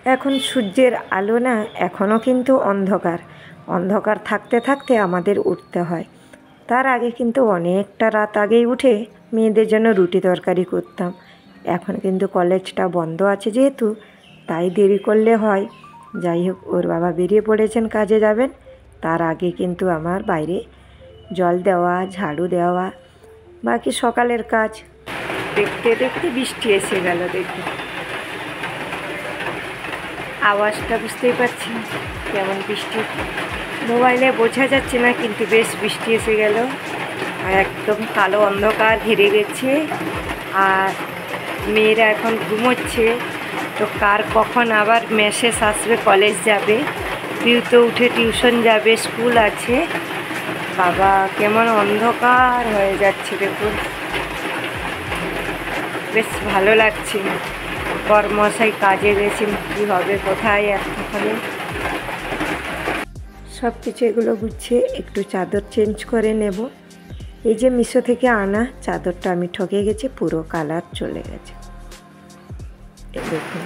এখন সূর্যের আলো না, এখনও কিন্তু অন্ধকার। অন্ধকার থাকতে থাকতে আমাদের উঠতে হয়। তার আগে কিন্তু অনেকটা রাত আগেই উঠে মেয়েদের জন্য রুটি তরকারি করতাম। এখন কিন্তু কলেজটা বন্ধ আছে যেহেতু, তাই দেরি করলে হয়। যাই হোক, ওর বাবা বেরিয়ে পড়েছেন, কাজে যাবেন। তার আগে কিন্তু আমার বাইরে জল দেওয়া, ঝাড়ু দেওয়া, বাকি সকালের কাজ। দেখতে দেখতে বৃষ্টি এসে গেল। দেখুন আওয়াজটা বুঝতেই পারছেন কেমন বৃষ্টি, মোবাইলে বোঝা যাচ্ছে না, কিন্তু বেশ বৃষ্টি এসে গেল। আর একদম কালো অন্ধকার ঘিরে গেছে। আর মেয়েরা এখন ঘুমোচ্ছে, তো কার কখন আবার মেসেজ আসবে, কলেজ যাবে। পিউ তো উঠে টিউশন যাবে, স্কুল আছে। বাবা কেমন অন্ধকার হয়ে যাচ্ছে দেখুন, বেশ ভালো লাগছে। কর্মশাই কাজে গেছেন, কী হবে কোথায় এতক্ষণে। সব কিছু এগুলো গুছিয়ে একটু চাদর চেঞ্জ করে নেব। এই যে মিশো থেকে আনা চাদরটা আমি ঠকে গেছি, পুরো কালার চলে গেছে। দেখুন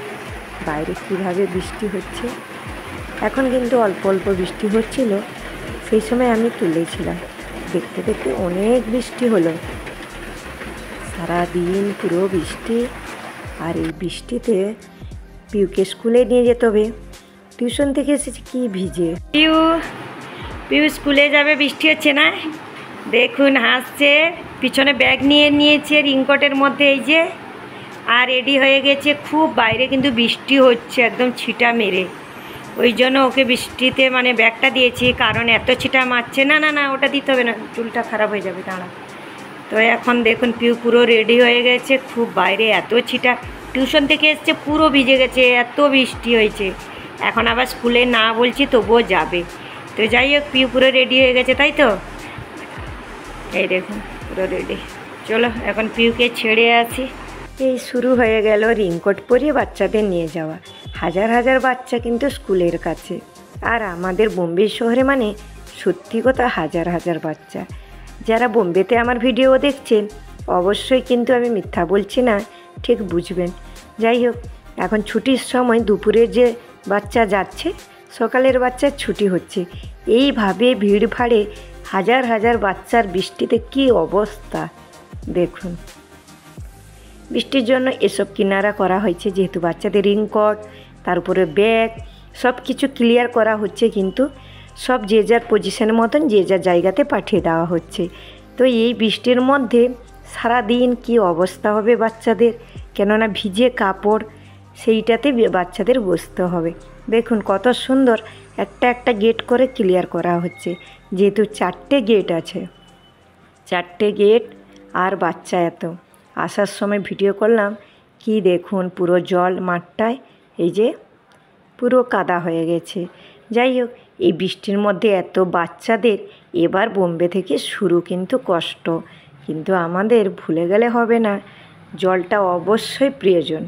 বাইরে কীভাবে বৃষ্টি হচ্ছে। এখন কিন্তু অল্প অল্প বৃষ্টি হচ্ছিল, সেই সময় আমি তুলেছিলাম। দেখতে দেখতে অনেক বৃষ্টি হলো, সারাদিন পুরো বৃষ্টি। আর এই বৃষ্টিতে পিউকে স্কুলে নিয়ে যেতে হবে। টিউশন থেকে এসেছি কি ভিজে। পিউ স্কুলে যাবে, বৃষ্টি হচ্ছে না। দেখুন হাসছে, পিছনে ব্যাগ নিয়ে নিয়েছে রিংকটের মধ্যে, এই যে। আর রেডি হয়ে গেছে। খুব বাইরে কিন্তু বৃষ্টি হচ্ছে, একদম ছিটা মেরে। ওই জন্য ওকে বৃষ্টিতে মানে ব্যাগটা দিয়েছি, কারণ এত ছিটা মারছে। না না না, ওটা দিতে হবে না, চুলটা খারাপ হয়ে যাবে, দাঁড়া। তো এখন দেখুন পিউ পুরো রেডি হয়ে গেছে। খুব বাইরে এত ছিটা, টিউশন থেকে এসছে পুরো ভিজে গেছে, এত বৃষ্টি হয়েছে। এখন আবার স্কুলে না বলছি তবুও যাবে। তো যাই হোক, পিউ পুরো রেডি হয়ে গেছে, তাই তো। এই দেখুন পুরো রেডি। চলো এখন পিউকে ছেড়ে আসি। এই শুরু হয়ে গেল রেইনকোট পরিয়ে বাচ্চাদের নিয়ে যাওয়া। হাজার হাজার বাচ্চা কিন্তু স্কুলের কাছে। আর আমাদের বোম্বে শহরে মানে সত্যি কথা হাজার হাজার বাচ্চা। যারা বোম্বেতে আমার ভিডিও দেখছেন অবশ্যই কিন্তু আমি মিথ্যা বলছি না, ঠিক বুঝবেন। যাই হোক, এখন ছুটির সময় দুপুরের যে বাচ্চা যাচ্ছে, সকালের বাচ্চার ছুটি হচ্ছে। এইভাবে ভিড় ভাড়ে হাজার হাজার বাচ্চার বৃষ্টিতে কী অবস্থা দেখুন। বৃষ্টির জন্য এসব কিনারা করা হয়েছে, যেহেতু বাচ্চাদের রেইনকোট, তার উপরে ব্যাগ সব কিছু ক্লিয়ার করা হচ্ছে, কিন্তু সব যে যার পজিশনের মতন যে যার জায়গাতে পাঠিয়ে দেওয়া হচ্ছে। তো এই বৃষ্টির মধ্যে সারাদিন কি অবস্থা হবে বাচ্চাদের, কেননা ভিজে কাপড়, সেইটাতে বাচ্চাদের বসতে হবে। দেখুন কত সুন্দর একটা একটা গেট করে ক্লিয়ার করা হচ্ছে, যেহেতু 4টে গেট আছে, 4টে গেট। আর বাচ্চা এত, আসার সময় ভিডিও করলাম, কি দেখুন পুরো জল মাঠটায়, এই যে পুরো কাদা হয়ে গেছে। যাই হোক, এই বৃষ্টির মধ্যে এত বাচ্চাদের এবার বোম্বে থেকে শুরু কিন্তু কষ্ট, কিন্তু আমাদের ভুলে গেলে হবে না, জলটা অবশ্যই প্রয়োজন।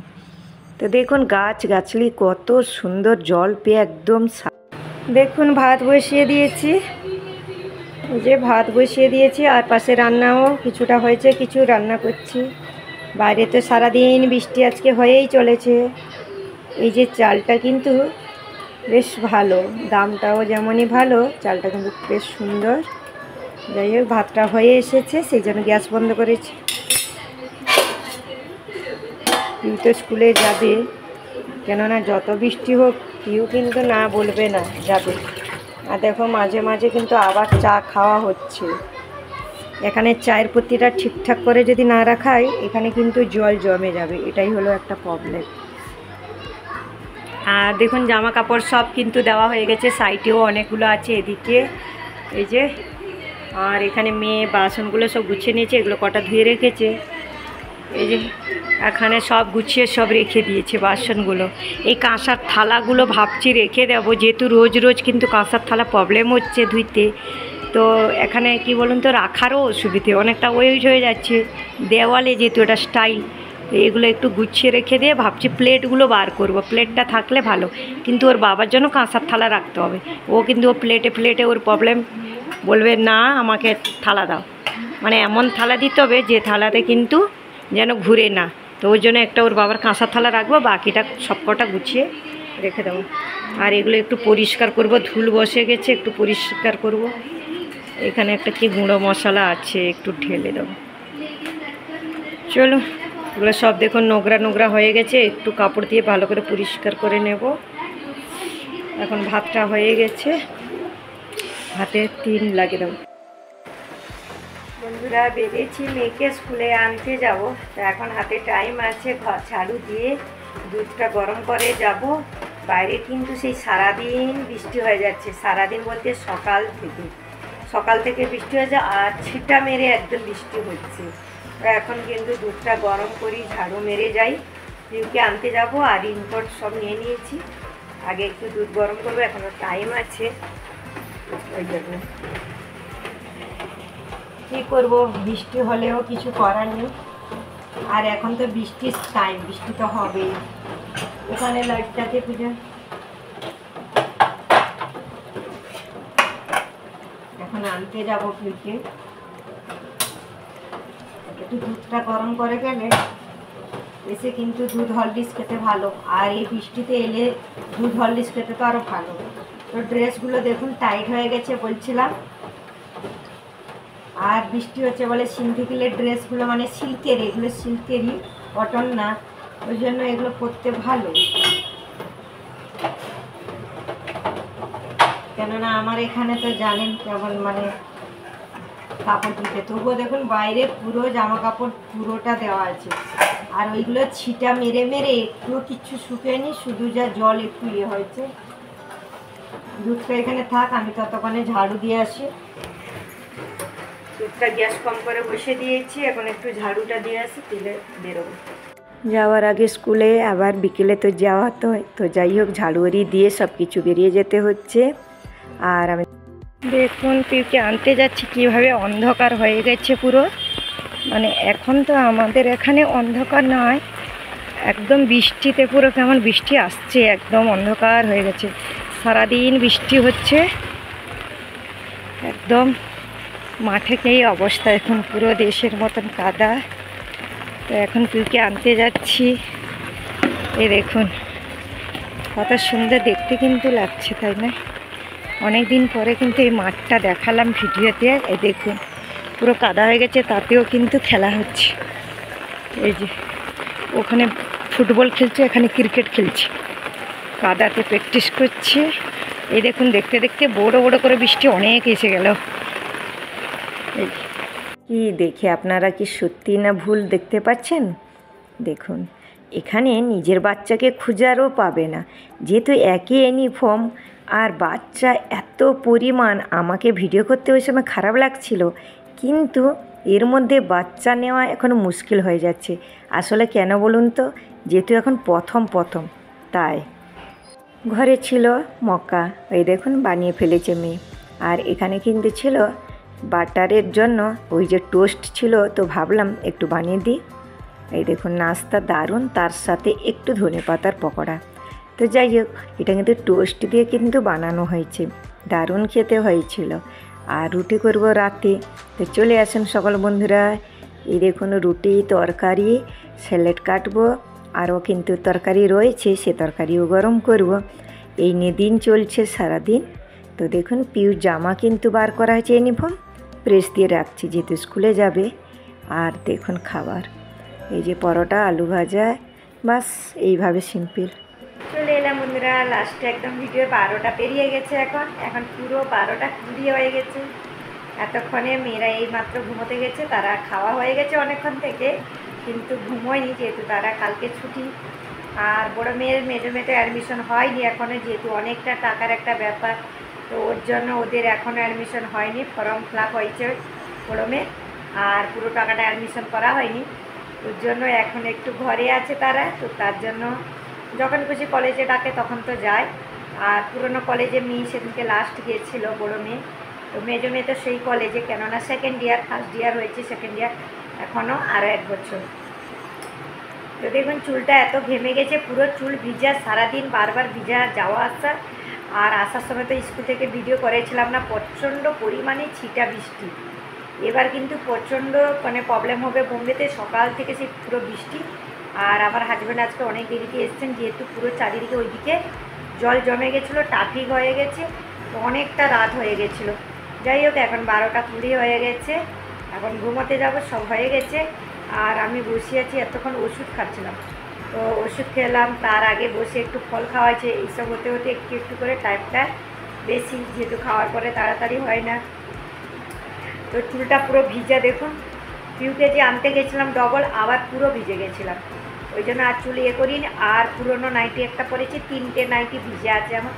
তো দেখুন গাছগাছালি কত সুন্দর, জল পেয়ে একদম। দেখুন ভাত বসিয়ে দিয়েছি, যে ভাত বসিয়ে দিয়েছি, আর পাশে রান্নাও কিছুটা হয়েছে, কিছু রান্না করছি। বাইরে তো সারাদিন বৃষ্টি আজকে হয়েই চলেছে। এই যে চালটা কিন্তু বেশ ভালো, দামটাও যেমনই ভালো, চালটা কিন্তু বেশ সুন্দর। যাই হোক, ভাতটা হয়ে এসেছে, সেই জন্য গ্যাস বন্ধ করেছি। পিউ তো স্কুলে যাবে, কেননা যত বৃষ্টি হোক পিউ কিন্তু না বলবে না, যাবে। আর দেখো মাঝে মাঝে কিন্তু আবার চা খাওয়া হচ্ছে। এখানে চায়ের পত্তিটা ঠিকঠাক করে যদি না রাখাই, এখানে কিন্তু জল জমে যাবে, এটাই হলো একটা প্রবলেম। আর দেখুন জামা কাপড় সব কিন্তু দেওয়া হয়ে গেছে, সাইডেও অনেকগুলো আছে এদিকে, এই যে। আর এখানে মেয়ে বাসনগুলো সব গুছিয়ে নিয়েছে, এগুলো কটা ধুয়ে রেখেছে, এই যে এখানে সব গুছিয়ে সব রেখে দিয়েছে বাসনগুলো। এই কাঁসার থালাগুলো ভাবছি রেখে দেবো, যেহেতু রোজ রোজ কিন্তু কাঁসার থালা প্রবলেম হচ্ছে ধুইতে। তো এখানে কি বলুন তো, রাখারও অসুবিধে, অনেকটা ওয়েট হয়ে যাচ্ছে দেওয়ালে, যেহেতু এটা স্টাইল। তো এগুলো একটু গুছিয়ে রেখে দিয়ে ভাবছি প্লেটগুলো বার করব, প্লেটটা থাকলে ভালো। কিন্তু ওর বাবার জন্য কাঁসার থালা রাখতে হবে, ও কিন্তু ও প্লেটে প্লেটে ওর প্রবলেম, বলবে না আমাকে থালা দাও, মানে এমন থালা দিতে হবে যে থালাতে কিন্তু যেন ঘুরে না। তো ওই জন্য একটা ওর বাবার কাঁসার থালা রাখবো, বাকিটা সব কটা গুছিয়ে রেখে দেবো। আর এগুলো একটু পরিষ্কার করব, ধুল বসে গেছে, একটু পরিষ্কার করব। এখানে একটা কি গুঁড়ো মশলা আছে, একটু ঢেলে দেবো। চলো, এগুলো সব দেখুন নোংরা নোংরা হয়ে গেছে, একটু কাপড় দিয়ে ভালো করে পরিষ্কার করে নেব। এখন ভাতটা হয়ে গেছে, ভাতে 3 লাগিয়ে দেবো। বন্ধুরা, বেরিয়েছি মেয়েকে স্কুলে আনতে যাব। তো এখন হাতে টাইম আছে, ঘর ঝাড়ু দিয়ে দুধটা গরম করে যাব। বাইরে কিন্তু সেই সারাদিন বৃষ্টি হয়ে যাচ্ছে, সারাদিন বলতে সকাল থেকে বৃষ্টি হয়েছে, আর ছিটা মেরে একদম বৃষ্টি হচ্ছে। তো এখন কিন্তু দুধটা গরম করি, ঝাড়ু মেরে যাই, পিউকে আনতে যাব। আর ইনপট সব নিয়ে নিয়েছি, আগে একটু দুধ গরম করবো, এখনও টাইম আছে। ওই জন্য কী করবো, বৃষ্টি হলেও কিছু করার নেই। আর এখন তো বৃষ্টির টাইম, বৃষ্টি তো হবে। ওখানে লাইটটাতে পুজো, এখন আনতে যাবো পিউকে। একটু দুধটা গরম করে গেলে এসে কিন্তু দুধ হরলিক্স খেতে ভালো। আর এই বৃষ্টিতে এলে দুধ হরলিক্স খেতে তো আরও ভালো। তো ড্রেসগুলো দেখুন টাইট হয়ে গেছে বলছিলাম, আর বৃষ্টি হচ্ছে বলে সিনথেটিকের ড্রেসগুলো মানে সিল্কের, এগুলো সিল্কেরই, কটন না, ওই জন্য এগুলো পরতে ভালো। কেননা আমার এখানে তো জানেন কেমন মানে কাপড় দিতে, তবুও দেখুন বাইরে পুরো জামা কাপড় পুরোটা দেওয়া আছে। আর ওইগুলো ছিটা মেরে মেরে একটুও কিচ্ছু শুকেনি, শুধু যা জল একটু হয়েছে। দুধটা এখানে থাক, আমি ততক্ষণে ঝাড়ু দিয়ে আসি। দুধটা গ্যাস কম করে বসে দিয়েছি, এখন একটু ঝাড়ুটা দিয়ে আসি, দিলে বেরোবো। যাওয়ার আগে স্কুলে, আবার বিকেলে তো যাওয়া তো যাই হোক, ঝাড়ুয়ারি দিয়ে সব কিছু বেরিয়ে যেতে হচ্ছে। আর আমি দেখুন পিউকে আনতে যাচ্ছি, কীভাবে অন্ধকার হয়ে গেছে পুরো। মানে এখন তো আমাদের এখানে অন্ধকার নয়, একদম বৃষ্টিতে পুরো কেমন বৃষ্টি আসছে, একদম অন্ধকার হয়ে গেছে। সারাদিন বৃষ্টি হচ্ছে, একদম মাঠে এই অবস্থা, এখন পুরো দেশের মতন কাদা। তো এখন পিউকে আনতে যাচ্ছি। এই দেখুন কত সুন্দর দেখতে কিন্তু লাগছে, তাই না? অনেক দিন পরে কিন্তু এই মাঠটা দেখালাম ভিডিওতে। এই দেখুন পুরো কাদা হয়ে গেছে, তাতেও কিন্তু খেলা হচ্ছে। এই যে ওখানে ফুটবল খেলছে, এখানে ক্রিকেট খেলছে, কাদাতে প্র্যাকটিস করছে। এই দেখুন দেখতে দেখতে বড় বড় করে বৃষ্টি অনেক এসে গেল। কি দেখে আপনারা কি সত্যি না ভুল দেখতে পাচ্ছেন? দেখুন এখানে নিজের বাচ্চাকে খুঁজারও পাবে না, যেহেতু একই ইউনিফর্ম। আর বাচ্চা এত পরিমাণ, আমাকে ভিডিও করতে ওই সময় খারাপ লাগছিল, কিন্তু এর মধ্যে বাচ্চা নেওয়া এখন মুশকিল হয়ে যাচ্ছে। আসলে কেন বলুন তো, যেহেতু এখন প্রথম তাই। ঘরে ছিল মক্কা, ওই দেখুন বানিয়ে ফেলেছে মেয়ে। আর এখানে কিন্তু ছিল বাটারের জন্য ওই যে টোস্ট ছিল, তো ভাবলাম একটু বানিয়ে দিই। এই দেখুন নাস্তা দারুণ, তার সাথে একটু ধনেপাতার পকোড়া। তো যাই হোক, এটা কিন্তু টোস্ট দিয়ে কিন্তু বানানো হয়েছে, দারুণ খেতে হয়েছিল। আর রুটি করব রাতে। তো চলে আসুন সকল বন্ধুরা। এই দেখুন রুটি, তরকারি, স্যালাড কাটবো, আরও কিন্তু তরকারি রয়েছে, সে তরকারিও গরম করব। এই নিয়ে দিন চলছে সারাদিন। তো দেখুন পিউ জামা কিন্তু বার করা হয়েছে, ইউনিফর্ম প্রেস দিয়ে রাখছি, যেহেতু স্কুলে যাবে। আর দেখুন খাবার, এই যে পরোটা, আলু ভাজা, বাস এইভাবে সিম্পল। চলে এলাম বন্ধুরা লাস্টে, একদম ভিডিও 12টা পেরিয়ে গেছে। এখন পুরো 12টা 20 হয়ে গেছে। এতক্ষণে মেয়েরা এই মাত্র ঘুমোতে গেছে, তারা খাওয়া হয়ে গেছে অনেকক্ষণ থেকে, কিন্তু ঘুমোয়নি, যেহেতু তারা কালকে ছুটি। আর বড়ো মেয়ের মেজো মেয়েতে অ্যাডমিশন হয়নি এখনও, যেহেতু অনেকটা টাকার একটা ব্যাপার, তো ওর জন্য ওদের এখনও অ্যাডমিশন হয়নি। ফর্ম ফিল আপ হয়েছে বড়ো মেয়ে, আর পুরো টাকাটা অ্যাডমিশন করা হয়নি। ওর জন্য এখন একটু ঘরে আছে তারা, তো তার জন্য যখন খুশি কলেজে ডাকে তখন তো যায়। আর পুরনো কলেজে মেয়ে সেদিনকে লাস্ট গিয়েছিল বড়ো মেয়ে, তো মেজো মেয়ে তো সেই কলেজে, কেননা সেকেন্ড ইয়ার, ফার্স্ট ইয়ার হয়েছে, সেকেন্ড ইয়ার এখনও আরও 1 বছর। তো দেখুন চুলটা এত ঘেমে গেছে, পুরো চুল ভিজা, সারাদিন বারবার ভিজা যাওয়া আসা। আর আসার সময় তো স্কুল থেকে ভিডিও করেছিলাম না, প্রচণ্ড পরিমাণে ছিটা বৃষ্টি। এবার কিন্তু প্রচণ্ড মানে প্রবলেম হবে বোম্বেতে, সকাল থেকে সেই পুরো বৃষ্টি। আর আমার হাজব্যান্ড আজকে অনেক দেরিতে এসছেন, যেহেতু পুরো চারিদিকে ওইদিকে জল জমে গেছিলো, ট্রাফিক হয়ে গেছে, তো অনেকটা রাত হয়ে গেছিলো। যাই হোক, এখন 12টা 20 হয়ে গেছে, এখন ঘুমোতে যাব, সব হয়ে গেছে। আর আমি বসে আছি, এতক্ষণ ওষুধ খাচ্ছিলাম, তো ওষুধ খেলাম, তার আগে বসে একটু ফল খাওয়া হয়েছে। এইসব হতে হতে একটু একটু করে টাইমটা বেশি, যেহেতু খাওয়ার পরে তাড়াতাড়ি হয় না। তো চুলটা পুরো ভিজে, দেখুন পিউকে যে আনতে গেছিলাম ডবল, আবার পুরো ভিজে গেছিলাম, ওই জন্য আর চুল ইয়ে করিনি। আর পুরনো নাইটি একটা পরেছি, 3টে নাইটি ভিজে আছে, আমার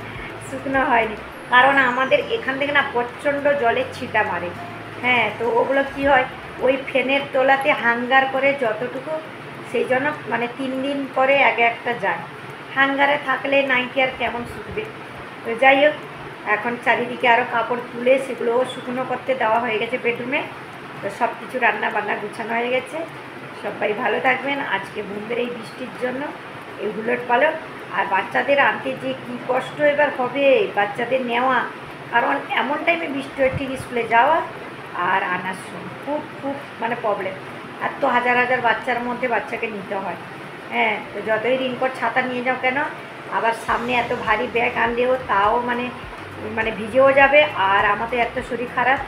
শুকনো হয়নি, কারণ আমাদের এখান থেকে না প্রচণ্ড জলের ছিটা মারে। হ্যাঁ, তো ওগুলো কি হয়, ওই ফ্যানের তলাতে হাঙ্গার করে যতটুকু, সেই জন্য মানে 3 দিন পরে আগে একটা যায়। হাঙ্গারে থাকলে নাইটি আর কেমন শুকবে। তো যাই হোক, এখন চারিদিকে আরও কাপড় তুলে সেগুলোও শুকনো করতে দেওয়া হয়ে গেছে বেডরুমে। তো সব কিছু রান্না বান্না গুছানো হয়ে গেছে। সবাই ভালো থাকবেন। আজকে বোনদের এই বৃষ্টির জন্য এই হুলট পালট, আর বাচ্চাদের আনতে যে কী কষ্ট এবার হবে বাচ্চাদের নেওয়া, কারণ এমন টাইমে বৃষ্টি হয়, ঠিক স্কুলে যাওয়া আর আনার সময় খুব খুব মানে প্রবলেম। আর তো হাজার হাজার বাচ্চার মধ্যে বাচ্চাকে নিতে হয়। হ্যাঁ, তো যতই রেনকোট ছাতা নিয়ে যাও কেন, আবার সামনে এত ভারী ব্যাগ আনলেও তাও মানে মানে ভিজেও যাবে। আর আমাদের এত শরীর খারাপ,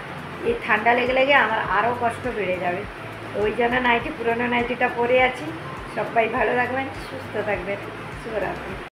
এই ঠান্ডা লেগে লেগে আমার আরও কষ্ট বেড়ে যাবে। তো ওই জন্য নাইটি, পুরোনো নাইটিটা পরে আছি। সবাই ভালো থাকবেন, সুস্থ থাকবেন। শুভরাত্রি।